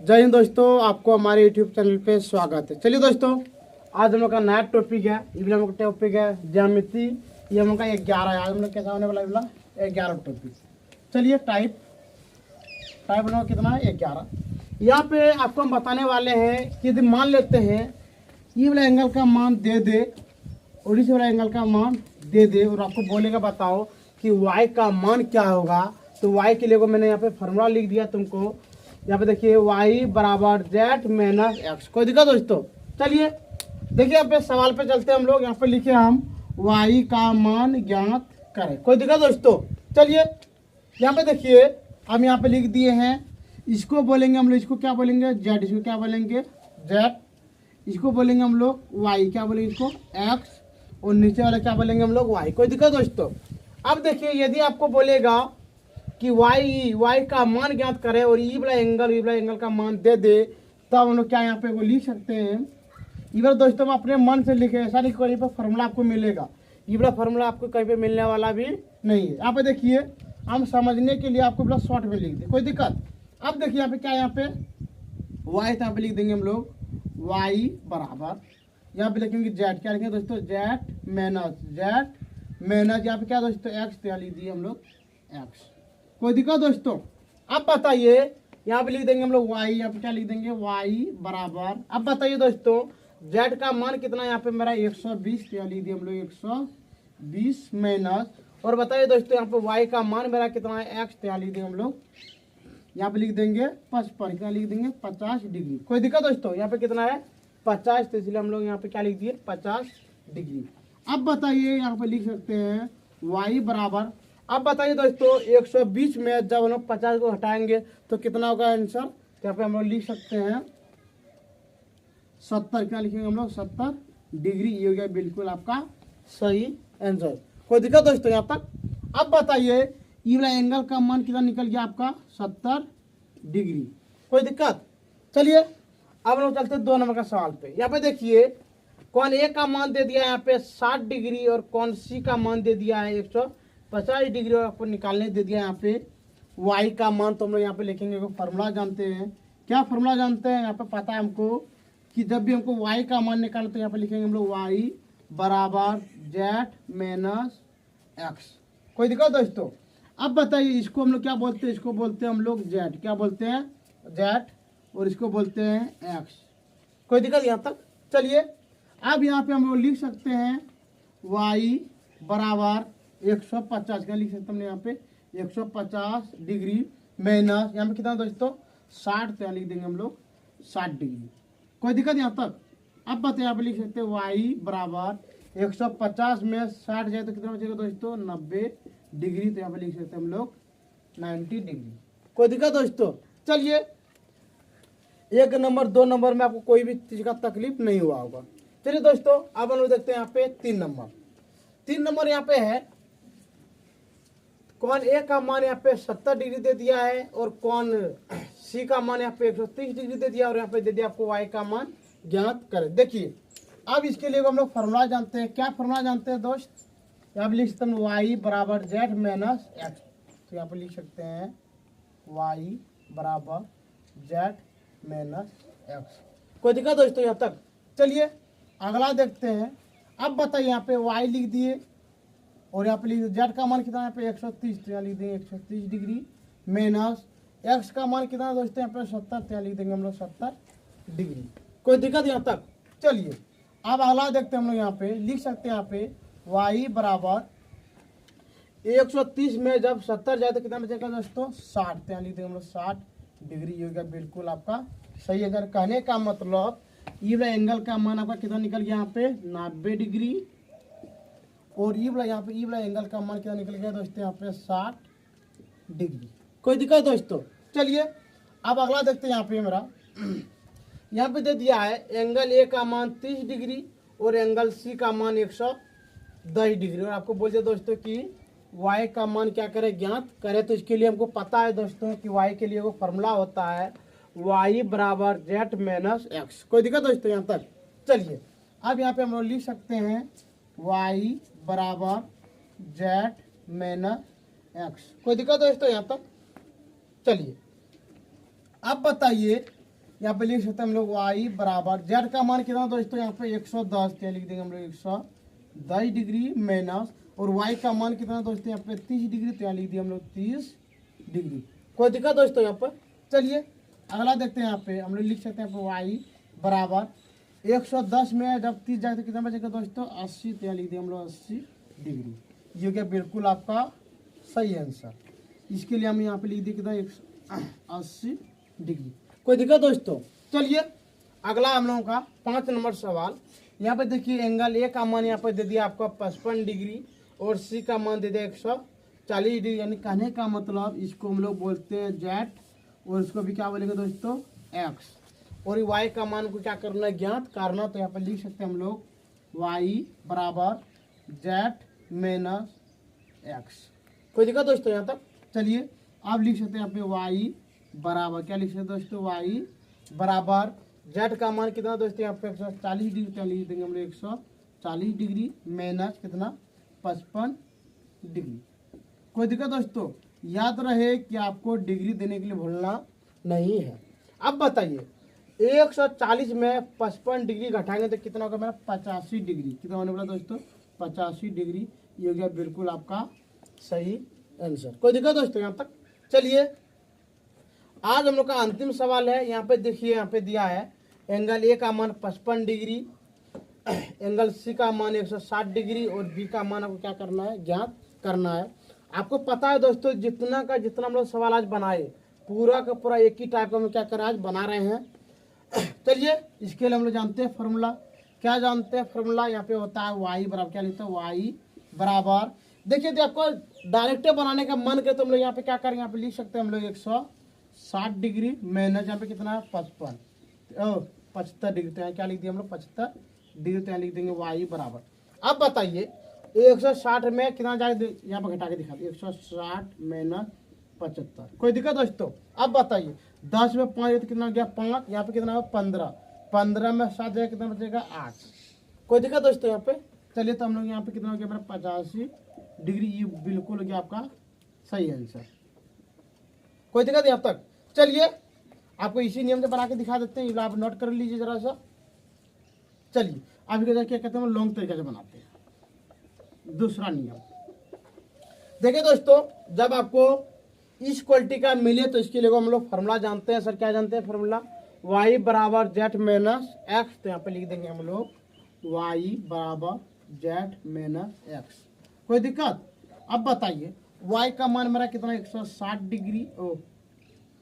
जय हिंद दोस्तों, आपको हमारे यूट्यूब चैनल पे स्वागत है। चलिए दोस्तों, आज हम लोग का नया टॉपिक है। ये हम लोग का टॉपिक है ज्यामिति। ये हम लोग का 11 है। आज हम लोग कैसा होने वाला है 11 टॉपिक। चलिए टाइप हम लोग कितना है 11। यहाँ पे आपको हम बताने वाले हैं कि यदि मान लेते हैं ये वाला एंगल का मान दे दे और इस वाला एंगल का मान दे दे और आपको बोलेगा बताओ कि y का मान क्या होगा। तो y के लिए को मैंने यहाँ पे फॉर्मूला लिख दिया तुमको। यहाँ पे देखिए y बराबर z माइनस एक्स। कोई दिक्कत दोस्तों? चलिए देखिए यहाँ पे सवाल पे चलते हैं हम लोग। यहाँ पे लिखे हम y का मान ज्ञात करें। कोई दिक्कत दोस्तों? चलिए यहाँ पे देखिए हम यहाँ पे लिख दिए हैं। इसको बोलेंगे हम लोग, इसको क्या बोलेंगे z, इसको क्या बोलेंगे z, इसको बोलेंगे हम लोग y, क्या बोलेंगे इसको x, और नीचे वाला क्या बोलेंगे हम लोग y। कोई दिक्कत दोस्तों? अब देखिए यदि आपको बोलेगा कि y का मान ज्ञात करे और ई वाला एंगल का मान दे दे, तब हम लोग क्या यहाँ पे वो लिख सकते हैं। ये वाला दोस्तों हम अपने मन से लिखे, ऐसा नहीं कहीं पर फॉर्मूला आपको मिलेगा। ये वाला फॉर्मूला आपको कहीं पे मिलने वाला भी नहीं है। यहाँ पे देखिए हम समझने के लिए आपको बड़ा शॉर्ट में लिख दे, कोई दिक्कत? अब देखिए यहाँ पे क्या, यहाँ पे y यहाँ पे लिख देंगे हम लोग y बराबर, यहाँ पे लिखेंगे z, क्या लिखेंगे दोस्तों z माइनस यहाँ पे क्या दोस्तों x, तो यहाँ लिख दिए हम लोग x। कोई दिक्कत दोस्तों? अब बताइए यहाँ पे लिख देंगे हम लोग y, यहाँ पे क्या लिख देंगे y बराबर। अब बताइए दोस्तों z का मान कितना, यहाँ पे मेरा 120, तो यहाँ लिख दिए हम लोग 120 माइनस, और बताइए दोस्तों यहाँ पे y का मान मेरा कितना है x, तो यहाँ लिख देंगे हम लोग, यहाँ पे लिख देंगे 55, क्या लिख देंगे 50 डिग्री। कोई दिक्कत दोस्तों? यहाँ पे कितना है 50, तो इसलिए हम लोग यहाँ पे क्या लिख दिए 50 डिग्री। अब बताइए यहाँ पे लिख सकते हैं y बराबर। अब बताइए दोस्तों 120 में जब हम लोग 50 को हटाएंगे तो कितना होगा आंसर? तो यहाँ पे हम लोग लिख सकते हैं 70, क्या लिखेंगे हम लोग 70 डिग्री। ये हो गया बिल्कुल आपका सही आंसर। कोई दिक्कत दोस्तों यहाँ तक? अब बताइए ये वाला एंगल का मान कितना निकल गया आपका 70 डिग्री। कोई दिक्कत? चलिए अब हम लोग चलते हैं 2 नंबर का सवाल पे। यहाँ पे देखिए कौन ए का मान दे दिया है यहाँ पे 60 डिग्री और कौन सी का मान दे दिया है 150 डिग्री, और आपको निकालने दे दिया यहाँ पे y का मान। तो हम लोग यहाँ पे लिखेंगे, फॉर्मूला जानते हैं। क्या फॉर्मूला जानते हैं? यहाँ पे पता है हमको कि जब भी हमको y का मान निकालना तो यहाँ पे लिखेंगे हम लोग y बराबर z माइनस एक्स। कोई दिक्कत दोस्तों? अब बताइए इसको हम लोग क्या बोलते हैं? इसको बोलते हैं हम लोग z, क्या बोलते हैं z, और इसको बोलते हैं x। कोई दिक्कत यहाँ तक? चलिए अब यहाँ पे हम लोग लिख सकते हैं y बराबर 150, क्या लिख सकते हैं यहाँ पे 150 डिग्री माइनस यहाँ पे कितना दोस्तों 60, तो यहाँ लिख देंगे हम लोग 60 डिग्री। कोई दिक्कत यहाँ तक? अब बताइए यहाँ पे लिख सकते हैं y बराबर 150 में 60 जाए तो कितना बचेगा दोस्तों 90 डिग्री, तो यहाँ पे लिख सकते हैं हम लोग 90 डिग्री। कोई दिक्कत दोस्तों? चलिए 1 नंबर 2 नंबर में आपको कोई भी चीज का तकलीफ नहीं हुआ होगा। चलिए दोस्तों अब हम लोग देखते हैं यहाँ पे 3 नंबर यहाँ पे है कौन ए का मान यहाँ पे 70 डिग्री दे दिया है और कौन सी का मान यहाँ पे 130 डिग्री दे दिया, और यहाँ पे दे दिया आपको y का मान ज्ञात करें। देखिए अब इसके लिए हम लोग फॉर्मूला जानते हैं। क्या फॉर्मूला जानते हैं दोस्त? यहाँ पे लिख सकते हैं y बराबर z माइनस एक्स। तो यहाँ पे लिख सकते हैं y बराबर z माइनस एक्स। कोई दिक्कत दोस्तों यहाँ तक? चलिए अगला देखते हैं। अब बताइए यहाँ पे y लिख दिए और यहाँ पे लिख z का मान कितना है यहाँ पे 130, तो यहाँ लिख देंगे 130 डिग्री माइनस x का मान कितना है दोस्तों यहाँ पे 70, तो यहाँ लिख देंगे हम लोग 70 डिग्री। कोई दिक्कत यहाँ तक? चलिए अब अगला देखते हैं हम लोग। यहाँ पे लिख सकते हैं यहाँ पे y बराबर 130 में जब 70 जाए तो कितना बचेगा दोस्तों 60, तो यहाँ लिख देंगे हम लोग 60 डिग्री। ये हो गया बिल्कुल आपका सही। अगर कहने का मतलब ये वाला एंगल का मान आपका कितना निकल गया यहाँ पे 90 डिग्री, और ये वाला यहाँ पे ये वाला एंगल का मान कितना निकल गया दोस्तों यहाँ पे 60 डिग्री। कोई दिक्कत दोस्तों? चलिए अब अगला देखते हैं। यहाँ पे मेरा यहाँ पे दे दिया है एंगल ए का मान 30 डिग्री और एंगल सी का मान 110 डिग्री, और आपको बोलते दोस्तों कि y का मान क्या करें ज्ञात करें। तो इसके लिए हमको पता है दोस्तों कि y के लिए वो फॉर्मूला होता है y बराबर z माइनस एक्स। कोई दिक्कत दोस्तों यहाँ तक? चलिए अब यहाँ पे हम लोग लिख सकते हैं y बराबर z माइनस एक्स। कोई दिक्कत दोस्तों यहाँ तक? चलिए अब बताइए यहाँ पे लिख सकते हैं हम लोग y बराबर z का मान कितना दोस्तों, यहाँ पे 110, क्या लिख देंगे हम लोग 110 डिग्री माइनस, और y का मान कितना दोस्तों यहाँ पे 30 डिग्री, तो यहाँ लिख दिए हम लोग 30 डिग्री। कोई दिक्कत दोस्तों यहाँ पर? चलिए अगला देखते हैं। यहाँ पे हम लोग लिख सकते हैं y बराबर 110 में जब 30 जाए तो कितना बचेगा दोस्तों 80, तो यहाँ लिख दिए हम लोग 80 डिग्री। ये क्या बिल्कुल आपका सही आंसर। इसके लिए हम यहाँ पे लिख दिए कितना 180 डिग्री। कोई दिक्कत दोस्तों? चलिए अगला हम लोगों का 5 नंबर सवाल। यहाँ पे देखिए एंगल ए का मान यहाँ पे दे दिया आपका 55 डिग्री और सी का मान दे दिया 140 डिग्री, यानी कहने का मतलब इसको हम लोग बोलते हैं जेड और इसको भी क्या बोलेंगे दोस्तों एक्स, और वाई का मान को क्या करना है ज्ञात करना। तो यहाँ पे लिख सकते हैं हम लोग वाई बराबर जेड माइनस एक्स। कोई दिक्कत दोस्तों यहाँ तक? चलिए आप लिख सकते हैं यहाँ पे वाई बराबर क्या लिख सकते हैं दोस्तों, वाई बराबर जेड का मान कितना दोस्तों यहाँ पे 140 डिग्री, तो लिख देंगे हम लोग 140 डिग्री माइनस कितना 55 डिग्री। कोई दिक्कत दोस्तों? याद रहे कि आपको डिग्री देने के लिए भूलना नहीं है। अब बताइए 140 में 55 डिग्री घटाएंगे तो कितना होगा मेरा 85 डिग्री। कितना होने वाला दोस्तों 85 डिग्री। ये हो गया बिल्कुल आपका सही आंसर। कोई दिक्कत दोस्तों यहाँ तक? चलिए आज हम लोग का अंतिम सवाल है। यहाँ पे देखिए यहाँ पे दिया है एंगल ए का मान 55 डिग्री, एंगल सी का मान 160 डिग्री और बी का मान आपको क्या करना है ज्ञात करना है। आपको पता है दोस्तों जितना का जितना हम लोग सवाल आज बनाए पूरा का पूरा एक ही टाइप का हम लोग क्या कर रहे हैं आज बना रहे हैं। चलिए इसके लिए हम लोग जानते हैं फॉर्मूला। क्या जानते हैं फॉर्मूला? यहाँ पे होता है वाई बराबर क्या लिखते हैं वाई बराबर, देखिए तो आपको डायरेक्ट बनाने का मन करे तो हम लोग यहाँ पे क्या करेंगे, यहाँ पे लिख सकते हैं हम लोग 160 डिग्री माइनस यहाँ पे कितना है 75 डिग्री, तो यहाँ क्या लिख दिया हम लोग 75 डिग्री, तो यहाँ लिख देंगे वाई बराबर। अब बताइए 160 में कितना जाए, यहाँ पर घटा के दिखा दिए 160 माइनस 75। कोई दिक्कत दोस्तों? अब बताइए 10 में 5 तो कितना हो गया 5, यहाँ पे कितना हो 15, 15 में 7 जाए कितना बचेगा 8। कोई दिक्कत दोस्तों यहाँ पे? चलिए तो हम लोग यहाँ पे कितना हो गया मेरा 85 डिग्री। ये बिल्कुल हो गया आपका सही आंसर। कोई दिक्कत यहाँ तक? चलिए आपको इसी नियम से बना के दिखा देते हैं, आप नोट कर लीजिए जरा सा। चलिए अब क्या कहते हैं लॉन्ग तरीके से बनाते हैं। दूसरा नियम देखिए दोस्तों, जब आपको इस क्वालिटी का मिले तो इसके लिए हम लोग फॉर्मूला जानते हैं। सर क्या जानते हैं फॉर्मूला? y बराबर जेड माइनस एक्स, तो यहाँ पे लिख देंगे हम लोग y बराबर जेड माइनस एक्स। कोई दिक्कत? अब बताइए y का मान मेरा कितना 160 डिग्री, ओ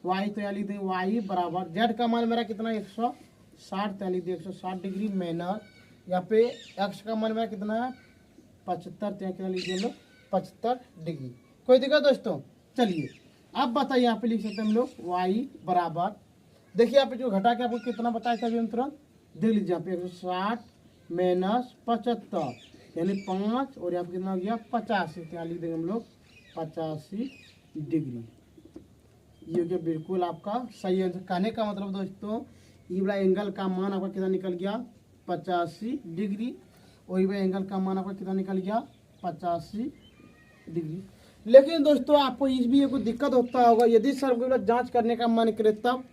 y तो यहाँ लिख देंगे y बराबर जेड का मान मेरा कितना 160, तो यहाँ लिख देंगे 160 डिग्री माइनस यहाँ पे x का मान मेरा कितना है 75, तो यहाँ कितना लिख देंगे 75 डिग्री। कोई दिक्कत दोस्तों? चलिए अब बताइए यहाँ पे लिख सकते हैं हम लोग y बराबर, देखिए यहाँ पे जो घटा के आपको कितना बताया था अभी हम तुरंत देख लीजिए, यहाँ पे 160 माइनस 75 यानी 5 और यहाँ पे कितना हो गया 85, तो यहाँ लिख देंगे हम लोग 85 डिग्री। ये हो गया बिल्कुल आपका सही आंसर। कहने का मतलब दोस्तों ये वाला एंगल का मान आपका कितना निकल गया 85 डिग्री, और ये वाला एंगल का मान आपका कितना निकल गया 85 डिग्री। लेकिन दोस्तों आपको इस भी कोई दिक्कत होता होगा, यदि सर को जांच करने का मन करे तब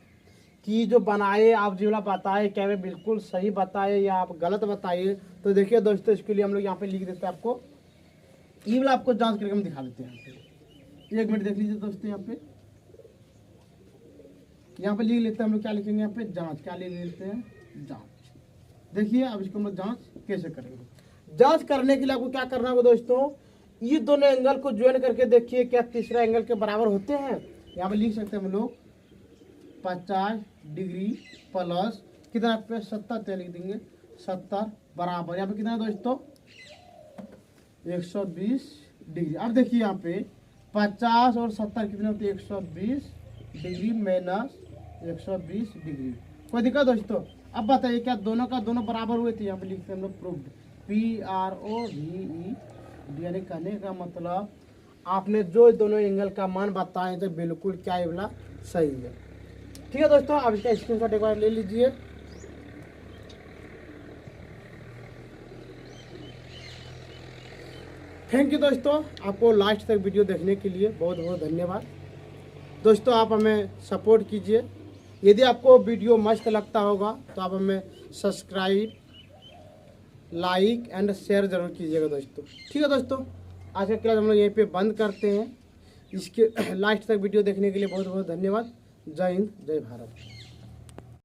कि जो बनाए आप जो बताए क्या वे बिल्कुल सही बताए या आप गलत बताइए, तो देखिए दोस्तों इसके लिए हम लोग यहाँ पे लिख देते हैं आपको ये वाला आपको जांच करके हम दिखा देते हैं। एक मिनट देख लीजिए दोस्तों, यहाँ पे लिख लेते हैं हम लोग क्या लिखेंगे यहाँ पे जांच, क्या लिख लेते हैं जांच। देखिए अब इसको हम लोग जांच कैसे करेंगे। जांच करने के लिए आपको क्या करना होगा दोस्तों, ये दोनों एंगल को ज्वाइन करके देखिए क्या तीसरा एंगल के बराबर होते हैं। यहाँ पे लिख सकते हैं हम लोग 50 डिग्री प्लस कितना पे 70, लिख देंगे 70 बराबर यहाँ पे कितना है दोस्तों 120 डिग्री। अब देखिए यहाँ पे 50 और 70 कितने होते हैं 120 डिग्री माइनस 120 डिग्री। कोई दिक्कत दोस्तों? अब बताइए क्या दोनों का दोनों बराबर हुए थे? यहाँ पे लिखते हैं हम लोग प्रूव्ड, PROVED, यानी कहने का मतलब आपने जो दोनों एंगल का मान बताए तो बिल्कुल क्या ये वाला सही है। ठीक है दोस्तों, अब इसका स्क्रीनशॉट एक बार ले लीजिए। थैंक यू दोस्तों, आपको लास्ट तक वीडियो देखने के लिए बहुत बहुत धन्यवाद। दोस्तों आप हमें सपोर्ट कीजिए यदि आपको वीडियो मस्त लगता होगा तो आप हमें सब्सक्राइब, लाइक एंड शेयर जरूर कीजिएगा दोस्तों। ठीक है दोस्तों, आज का क्लास हम लोग यहीं पे बंद करते हैं। इसके लास्ट तक वीडियो देखने के लिए बहुत बहुत धन्यवाद। जय हिंद, जय भारत।